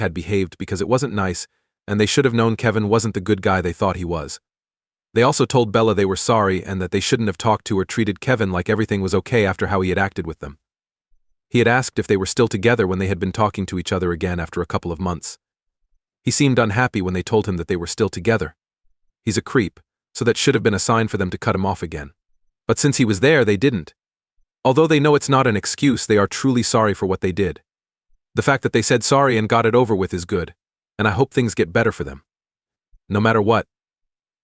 had behaved because it wasn't nice, and they should have known Kevin wasn't the good guy they thought he was. They also told Bella they were sorry and that they shouldn't have talked to or treated Kevin like everything was okay after how he had acted with them. He had asked if they were still together when they had been talking to each other again after a couple of months. He seemed unhappy when they told him that they were still together. He's a creep, so that should have been a sign for them to cut him off again. But since he was there, they didn't. Although they know it's not an excuse, they are truly sorry for what they did. The fact that they said sorry and got it over with is good, and I hope things get better for them. No matter what,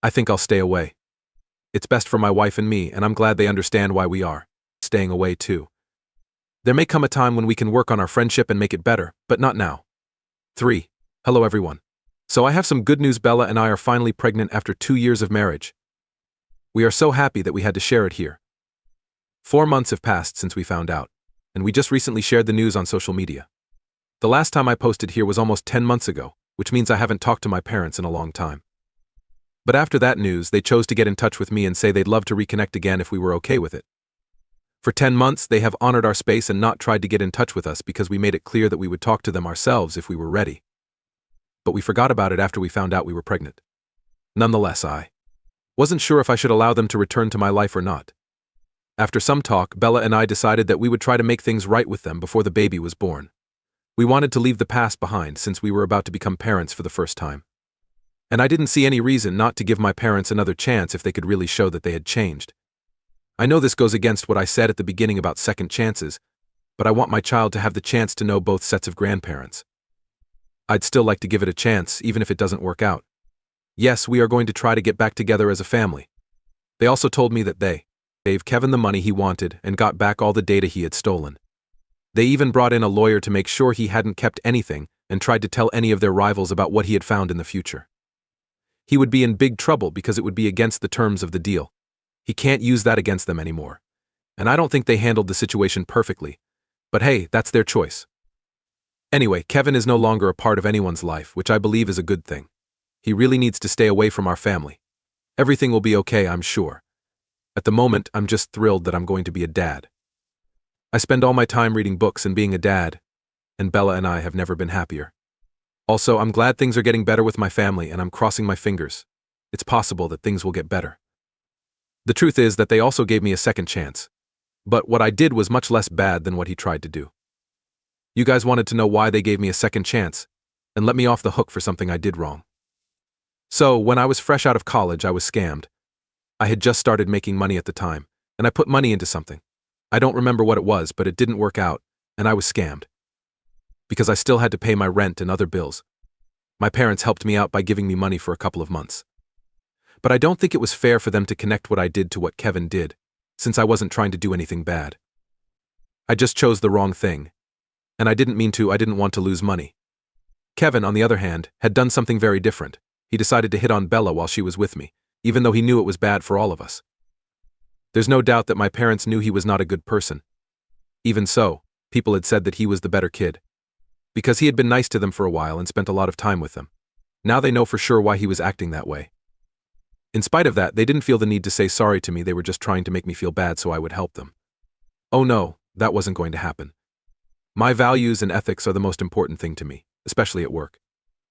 I think I'll stay away. It's best for my wife and me, and I'm glad they understand why we are staying away too. There may come a time when we can work on our friendship and make it better, but not now. 3. Hello everyone. So I have some good news. Bella and I are finally pregnant after 2 years of marriage. We are so happy that we had to share it here. 4 months have passed since we found out, and we just recently shared the news on social media. The last time I posted here was almost 10 months ago, which means I haven't talked to my parents in a long time. But after that news, they chose to get in touch with me and say they'd love to reconnect again if we were okay with it. For 10 months, they have honored our space and not tried to get in touch with us because we made it clear that we would talk to them ourselves if we were ready. But we forgot about it after we found out we were pregnant. Nonetheless, I wasn't sure if I should allow them to return to my life or not. After some talk, Bella and I decided that we would try to make things right with them before the baby was born. We wanted to leave the past behind since we were about to become parents for the first time. And I didn't see any reason not to give my parents another chance if they could really show that they had changed. I know this goes against what I said at the beginning about second chances, but I want my child to have the chance to know both sets of grandparents. I'd still like to give it a chance, even if it doesn't work out. Yes, we are going to try to get back together as a family. They also told me that they gave Kevin the money he wanted and got back all the data he had stolen. They even brought in a lawyer to make sure he hadn't kept anything and tried to tell any of their rivals about what he had found in the future. He would be in big trouble because it would be against the terms of the deal. He can't use that against them anymore. And I don't think they handled the situation perfectly. But hey, that's their choice. Anyway, Kevin is no longer a part of anyone's life, which I believe is a good thing. He really needs to stay away from our family. Everything will be okay, I'm sure. At the moment, I'm just thrilled that I'm going to be a dad. I spend all my time reading books and being a dad, and Bella and I have never been happier. Also, I'm glad things are getting better with my family, and I'm crossing my fingers. It's possible that things will get better. The truth is that they also gave me a second chance. But what I did was much less bad than what he tried to do. You guys wanted to know why they gave me a second chance, and let me off the hook for something I did wrong. So, when I was fresh out of college, I was scammed. I had just started making money at the time, and I put money into something. I don't remember what it was, but it didn't work out, and I was scammed. Because I still had to pay my rent and other bills. My parents helped me out by giving me money for a couple of months. But I don't think it was fair for them to connect what I did to what Kevin did, since I wasn't trying to do anything bad. I just chose the wrong thing. And I didn't want to lose money. Kevin, on the other hand, had done something very different. He decided to hit on Bella while she was with me, even though he knew it was bad for all of us. There's no doubt that my parents knew he was not a good person. Even so, people had said that he was the better kid. Because he had been nice to them for a while and spent a lot of time with them. Now they know for sure why he was acting that way. In spite of that, they didn't feel the need to say sorry to me. They were just trying to make me feel bad so I would help them. Oh no, that wasn't going to happen. My values and ethics are the most important thing to me, especially at work.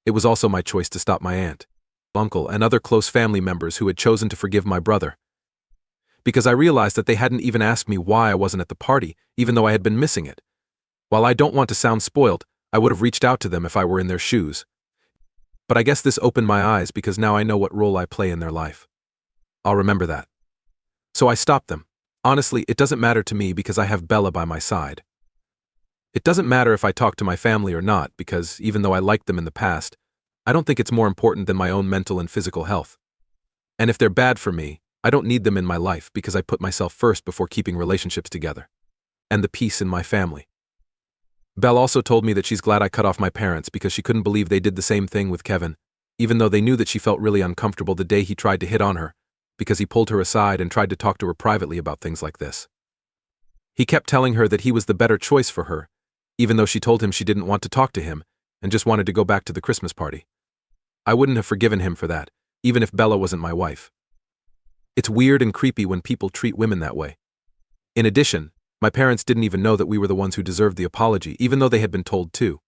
It was also my choice to stop my aunt, uncle, and other close family members who had chosen to forgive my brother. Because I realized that they hadn't even asked me why I wasn't at the party, even though I had been missing it. While I don't want to sound spoiled, I would have reached out to them if I were in their shoes. But I guess this opened my eyes because now I know what role I play in their life. I'll remember that. So I stopped them. Honestly, it doesn't matter to me because I have Bella by my side. It doesn't matter if I talk to my family or not because, even though I liked them in the past, I don't think it's more important than my own mental and physical health. And if they're bad for me, I don't need them in my life because I put myself first before keeping relationships together. And the peace in my family. Belle also told me that she's glad I cut off my parents because she couldn't believe they did the same thing with Kevin, even though they knew that she felt really uncomfortable the day he tried to hit on her, because he pulled her aside and tried to talk to her privately about things like this. He kept telling her that he was the better choice for her, even though she told him she didn't want to talk to him and just wanted to go back to the Christmas party. I wouldn't have forgiven him for that, even if Bella wasn't my wife. It's weird and creepy when people treat women that way. In addition, my parents didn't even know that we were the ones who deserved the apology, even though they had been told to.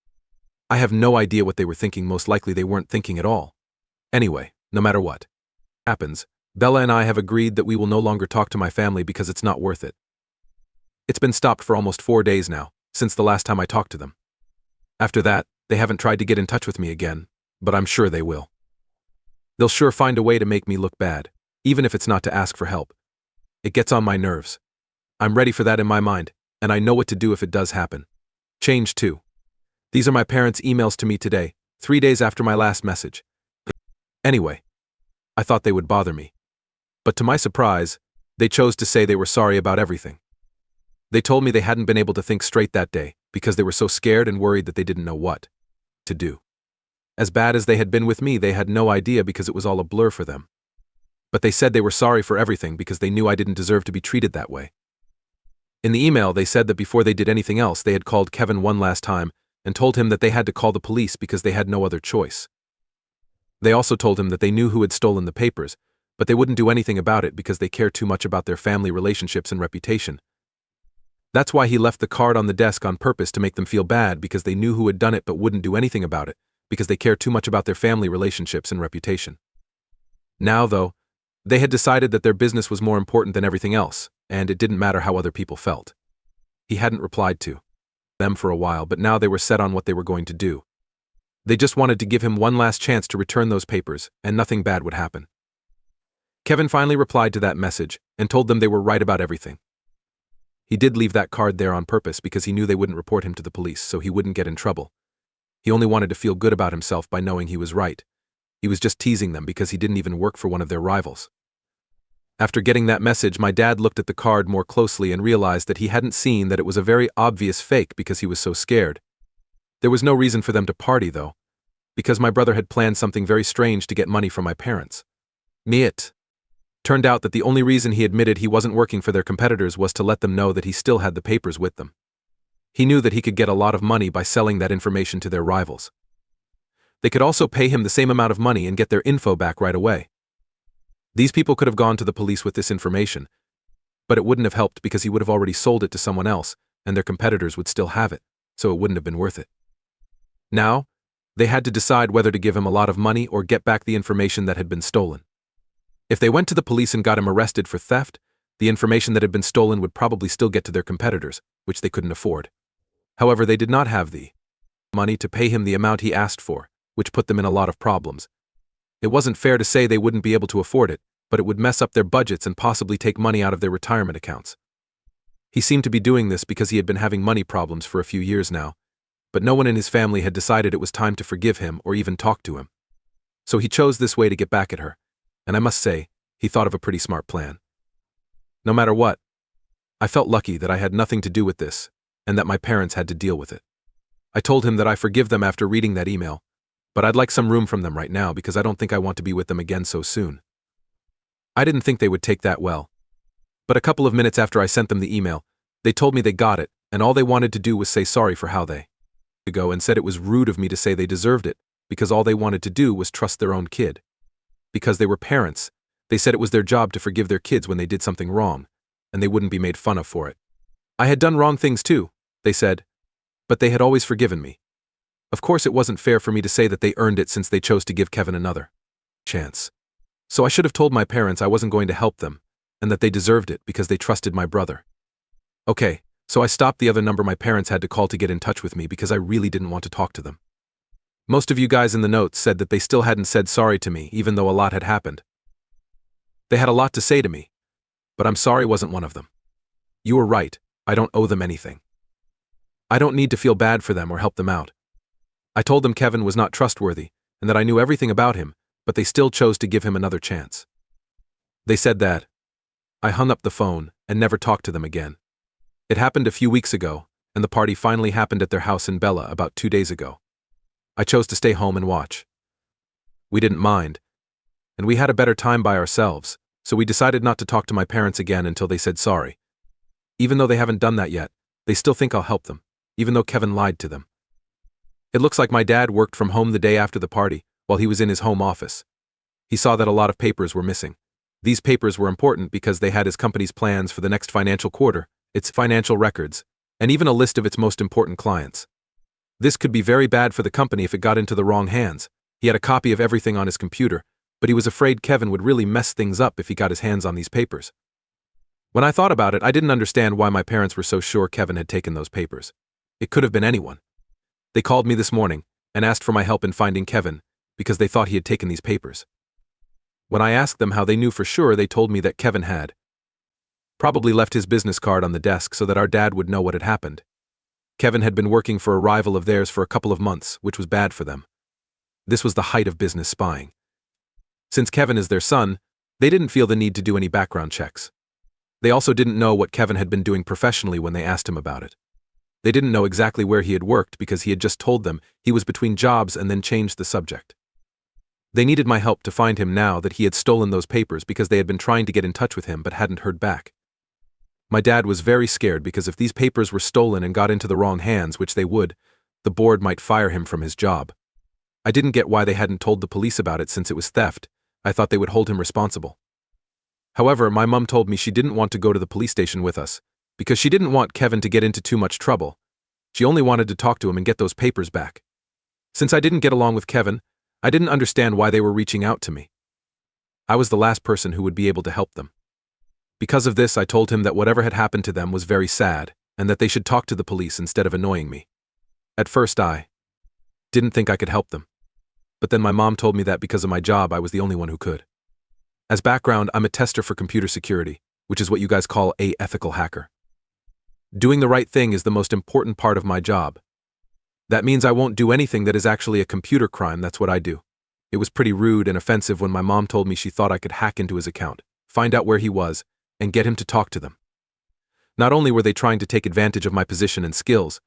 I have no idea what they were thinking. Most likely they weren't thinking at all. Anyway, no matter what happens, Bella and I have agreed that we will no longer talk to my family because it's not worth it. It's been stopped for almost 4 days now, since the last time I talked to them. After that, they haven't tried to get in touch with me again, but I'm sure they will. They'll sure find a way to make me look bad, even if it's not to ask for help. It gets on my nerves. I'm ready for that in my mind, and I know what to do if it does happen. Change 2. These are my parents' emails to me today, 3 days after my last message. Anyway, I thought they would bother me. But to my surprise, they chose to say they were sorry about everything. They told me they hadn't been able to think straight that day because they were so scared and worried that they didn't know what to do. As bad as they had been with me, they had no idea because it was all a blur for them. But they said they were sorry for everything because they knew I didn't deserve to be treated that way. In the email, they said that before they did anything else, they had called Kevin one last time and told him that they had to call the police because they had no other choice. They also told him that they knew who had stolen the papers, but they wouldn't do anything about it because they care too much about their family relationships and reputation. That's why he left the card on the desk on purpose to make them feel bad because they knew who had done it but wouldn't do anything about it because they care too much about their family relationships and reputation. Now, though, they had decided that their business was more important than everything else, and it didn't matter how other people felt. He hadn't replied to them for a while, but now they were set on what they were going to do. They just wanted to give him one last chance to return those papers, and nothing bad would happen. Kevin finally replied to that message and told them they were right about everything. He did leave that card there on purpose because he knew they wouldn't report him to the police, so he wouldn't get in trouble. He only wanted to feel good about himself by knowing he was right. He was just teasing them because he didn't even work for one of their rivals. After getting that message, my dad looked at the card more closely and realized that he hadn't seen that it was a very obvious fake because he was so scared. There was no reason for them to party, though, because my brother had planned something very strange to get money from my parents. It turned out that the only reason he admitted he wasn't working for their competitors was to let them know that he still had the papers with them. He knew that he could get a lot of money by selling that information to their rivals. They could also pay him the same amount of money and get their info back right away. These people could have gone to the police with this information, but it wouldn't have helped because he would have already sold it to someone else, and their competitors would still have it, so it wouldn't have been worth it. Now, they had to decide whether to give him a lot of money or get back the information that had been stolen. If they went to the police and got him arrested for theft, the information that had been stolen would probably still get to their competitors, which they couldn't afford. However, they did not have the money to pay him the amount he asked for, which put them in a lot of problems. It wasn't fair to say they wouldn't be able to afford it, but it would mess up their budgets and possibly take money out of their retirement accounts. He seemed to be doing this because he had been having money problems for a few years now, but no one in his family had decided it was time to forgive him or even talk to him. So he chose this way to get back at her, and I must say, he thought of a pretty smart plan. No matter what, I felt lucky that I had nothing to do with this, and that my parents had to deal with it. I told him that I forgive them after reading that email, but I'd like some room from them right now because I don't think I want to be with them again so soon. I didn't think they would take that well. But a couple of minutes after I sent them the email, they told me they got it, and all they wanted to do was say sorry for how they go and said it was rude of me to say they deserved it, because all they wanted to do was trust their own kid. Because they were parents, they said it was their job to forgive their kids when they did something wrong, and they wouldn't be made fun of for it. I had done wrong things too, they said, but they had always forgiven me. Of course, it wasn't fair for me to say that they earned it since they chose to give Kevin another chance. So I should have told my parents I wasn't going to help them, and that they deserved it because they trusted my brother. Okay, so I stopped the other number my parents had to call to get in touch with me because I really didn't want to talk to them. Most of you guys in the notes said that they still hadn't said sorry to me even though a lot had happened. They had a lot to say to me, but I'm sorry wasn't one of them. You were right, I don't owe them anything. I don't need to feel bad for them or help them out. I told them Kevin was not trustworthy and that I knew everything about him, but they still chose to give him another chance. They said that. I hung up the phone and never talked to them again. It happened a few weeks ago, and the party finally happened at their house in Bella about 2 days ago. I chose to stay home and watch. We didn't mind, and we had a better time by ourselves, so we decided not to talk to my parents again until they said sorry. Even though they haven't done that yet, they still think I'll help them, even though Kevin lied to them. It looks like my dad worked from home the day after the party, while he was in his home office. He saw that a lot of papers were missing. These papers were important because they had his company's plans for the next financial quarter, its financial records, and even a list of its most important clients. This could be very bad for the company if it got into the wrong hands. He had a copy of everything on his computer, but he was afraid Kevin would really mess things up if he got his hands on these papers. When I thought about it, I didn't understand why my parents were so sure Kevin had taken those papers. It could have been anyone. They called me this morning and asked for my help in finding Kevin because they thought he had taken these papers. When I asked them how they knew for sure, they told me that Kevin had probably left his business card on the desk so that our dad would know what had happened. Kevin had been working for a rival of theirs for a couple of months, which was bad for them. This was the height of business spying. Since Kevin is their son, they didn't feel the need to do any background checks. They also didn't know what Kevin had been doing professionally when they asked him about it. They didn't know exactly where he had worked because he had just told them he was between jobs and then changed the subject. They needed my help to find him now that he had stolen those papers because they had been trying to get in touch with him but hadn't heard back. My dad was very scared because if these papers were stolen and got into the wrong hands, which they would, the board might fire him from his job. I didn't get why they hadn't told the police about it since it was theft. I thought they would hold him responsible. However, my mom told me she didn't want to go to the police station with us because she didn't want Kevin to get into too much trouble. She only wanted to talk to him and get those papers back. Since I didn't get along with Kevin, I didn't understand why they were reaching out to me. I was the last person who would be able to help them. Because of this, I told him that whatever had happened to them was very sad and that they should talk to the police instead of annoying me. At first, I didn't think I could help them. But then my mom told me that because of my job, I was the only one who could. As background, I'm a tester for computer security, which is what you guys call an ethical hacker. Doing the right thing is the most important part of my job. That means I won't do anything that is actually a computer crime. That's what I do. It was pretty rude and offensive when my mom told me she thought I could hack into his account, find out where he was, and get him to talk to them. Not only were they trying to take advantage of my position and skills,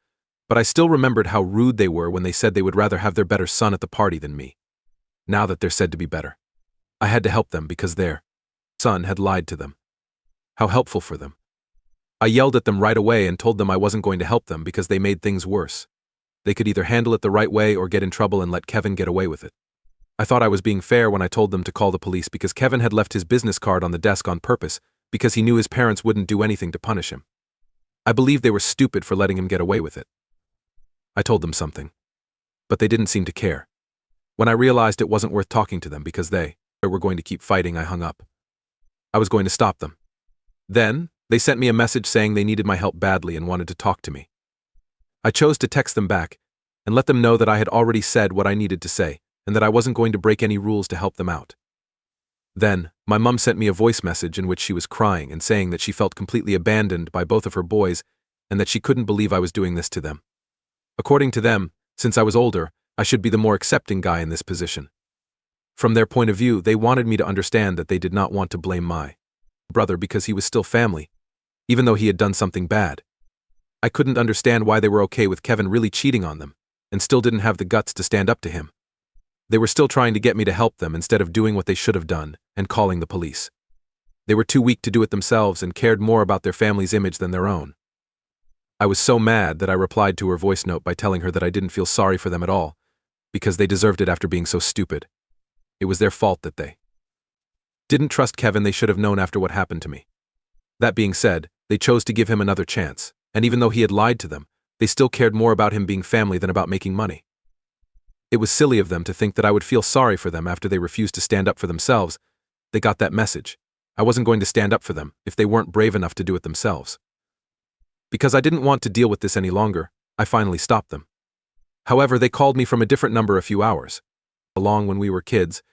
but I still remembered how rude they were when they said they would rather have their better son at the party than me. Now that they're said to be better, I had to help them because their son had lied to them. How helpful for them. I yelled at them right away and told them I wasn't going to help them because they made things worse. They could either handle it the right way or get in trouble and let Kevin get away with it. I thought I was being fair when I told them to call the police because Kevin had left his business card on the desk on purpose because he knew his parents wouldn't do anything to punish him. I believed they were stupid for letting him get away with it. I told them something, but they didn't seem to care. When I realized it wasn't worth talking to them because they were going to keep fighting, I hung up. I was going to stop them. Then, they sent me a message saying they needed my help badly and wanted to talk to me. I chose to text them back and let them know that I had already said what I needed to say and that I wasn't going to break any rules to help them out. Then, my mom sent me a voice message in which she was crying and saying that she felt completely abandoned by both of her boys and that she couldn't believe I was doing this to them. According to them, since I was older, I should be the more accepting guy in this position. From their point of view, they wanted me to understand that they did not want to blame my brother because he was still family, even though he had done something bad. I couldn't understand why they were okay with Kevin really cheating on them and still didn't have the guts to stand up to him. They were still trying to get me to help them instead of doing what they should have done and calling the police. They were too weak to do it themselves and cared more about their family's image than their own. I was so mad that I replied to her voice note by telling her that I didn't feel sorry for them at all because they deserved it after being so stupid. It was their fault that they didn't trust Kevin. They should have known after what happened to me. That being said, they chose to give him another chance, and even though he had lied to them, they still cared more about him being family than about making money. It was silly of them to think that I would feel sorry for them after they refused to stand up for themselves. They got that message. I wasn't going to stand up for them if they weren't brave enough to do it themselves. Because I didn't want to deal with this any longer, I finally stopped them. However, they called me from a different number a few hours along when we were kids,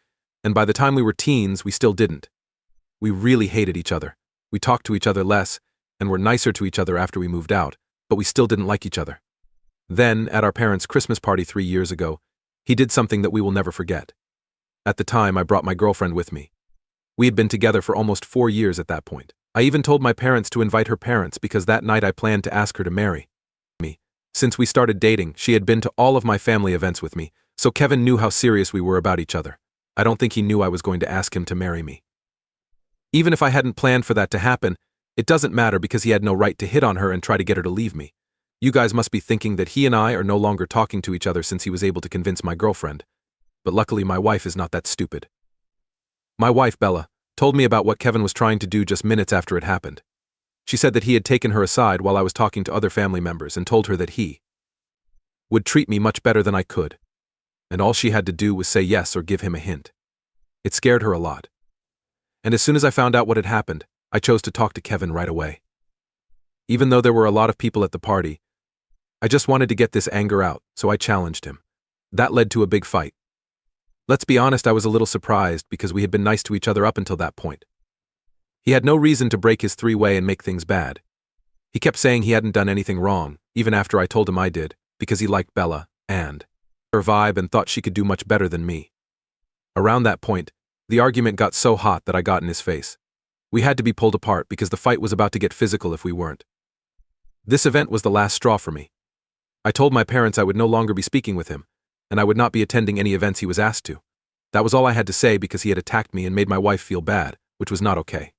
and by the time we were teens, we still didn't. We really hated each other. We talked to each other less and were nicer to each other after we moved out, but we still didn't like each other. Then, at our parents' Christmas party 3 years ago, he did something that we will never forget. At the time, I brought my girlfriend with me. We had been together for almost 4 years at that point. I even told my parents to invite her parents because that night I planned to ask her to marry me. Since we started dating, she had been to all of my family events with me, so Kevin knew how serious we were about each other. I don't think he knew I was going to ask him to marry me. Even if I hadn't planned for that to happen, it doesn't matter because he had no right to hit on her and try to get her to leave me. You guys must be thinking that he and I are no longer talking to each other since he was able to convince my girlfriend. But luckily my wife is not that stupid. My wife, Bella, told me about what Kevin was trying to do just minutes after it happened. She said that he had taken her aside while I was talking to other family members and told her that he would treat me much better than I could. And all she had to do was say yes or give him a hint. It scared her a lot. And as soon as I found out what had happened, I chose to talk to Kevin right away. Even though there were a lot of people at the party, I just wanted to get this anger out, so I challenged him. That led to a big fight. Let's be honest, I was a little surprised because we had been nice to each other up until that point. He had no reason to break his three-way and make things bad. He kept saying he hadn't done anything wrong, even after I told him I did, because he liked Bella and her vibe and thought she could do much better than me. Around that point, the argument got so hot that I got in his face. We had to be pulled apart because the fight was about to get physical if we weren't. This event was the last straw for me. I told my parents I would no longer be speaking with him, and I would not be attending any events he was asked to. That was all I had to say because he had attacked me and made my wife feel bad, which was not okay.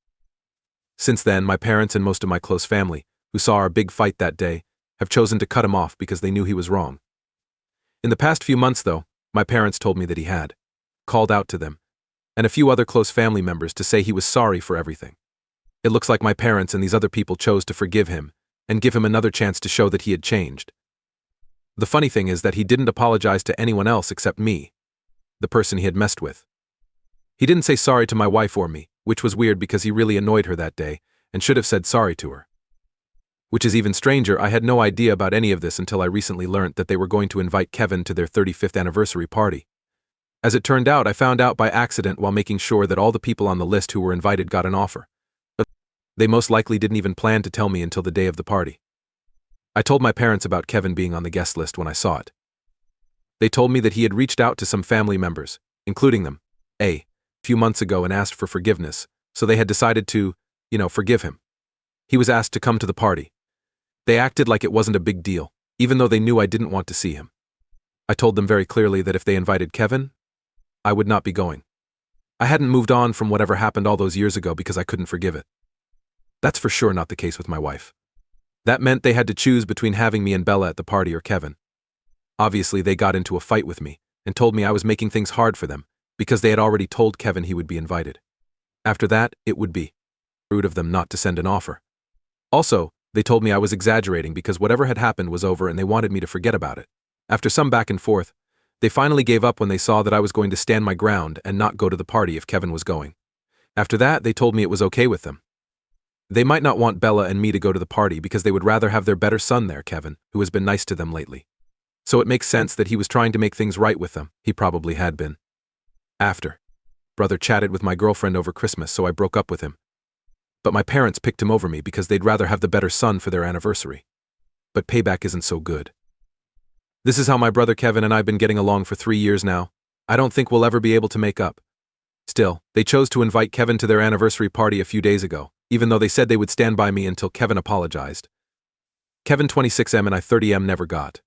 Since then, my parents and most of my close family, who saw our big fight that day, have chosen to cut him off because they knew he was wrong. In the past few months, though, my parents told me that he had called out to them, and a few other close family members to say he was sorry for everything. It looks like my parents and these other people chose to forgive him and give him another chance to show that he had changed. The funny thing is that he didn't apologize to anyone else except me, the person he had messed with. He didn't say sorry to my wife or me, which was weird because he really annoyed her that day and should have said sorry to her. Which is even stranger, I had no idea about any of this until I recently learnt that they were going to invite Kevin to their 35th anniversary party. As it turned out, I found out by accident while making sure that all the people on the list who were invited got an offer. But they most likely didn't even plan to tell me until the day of the party. I told my parents about Kevin being on the guest list when I saw it. They told me that he had reached out to some family members, including them, a few months ago and asked for forgiveness, so they had decided to, forgive him. He was asked to come to the party. They acted like it wasn't a big deal, even though they knew I didn't want to see him. I told them very clearly that if they invited Kevin, I would not be going. I hadn't moved on from whatever happened all those years ago because I couldn't forgive it. That's for sure not the case with my wife. That meant they had to choose between having me and Bella at the party or Kevin. Obviously, they got into a fight with me and told me I was making things hard for them because they had already told Kevin he would be invited. After that, it would be rude of them not to send an offer. Also, they told me I was exaggerating because whatever had happened was over and they wanted me to forget about it. After some back and forth, they finally gave up when they saw that I was going to stand my ground and not go to the party if Kevin was going. After that, they told me it was okay with them. They might not want Bella and me to go to the party because they would rather have their better son there, Kevin, who has been nice to them lately. So it makes sense that he was trying to make things right with them. He probably had been. After, brother chatted with my girlfriend over Christmas, so I broke up with him. But my parents picked him over me because they'd rather have the better son for their anniversary. But payback isn't so good. This is how my brother Kevin and I've been getting along for 3 years now. I don't think we'll ever be able to make up. Still, they chose to invite Kevin to their anniversary party a few days ago, even though they said they would stand by me until Kevin apologized. Kevin 26M and I 30M never got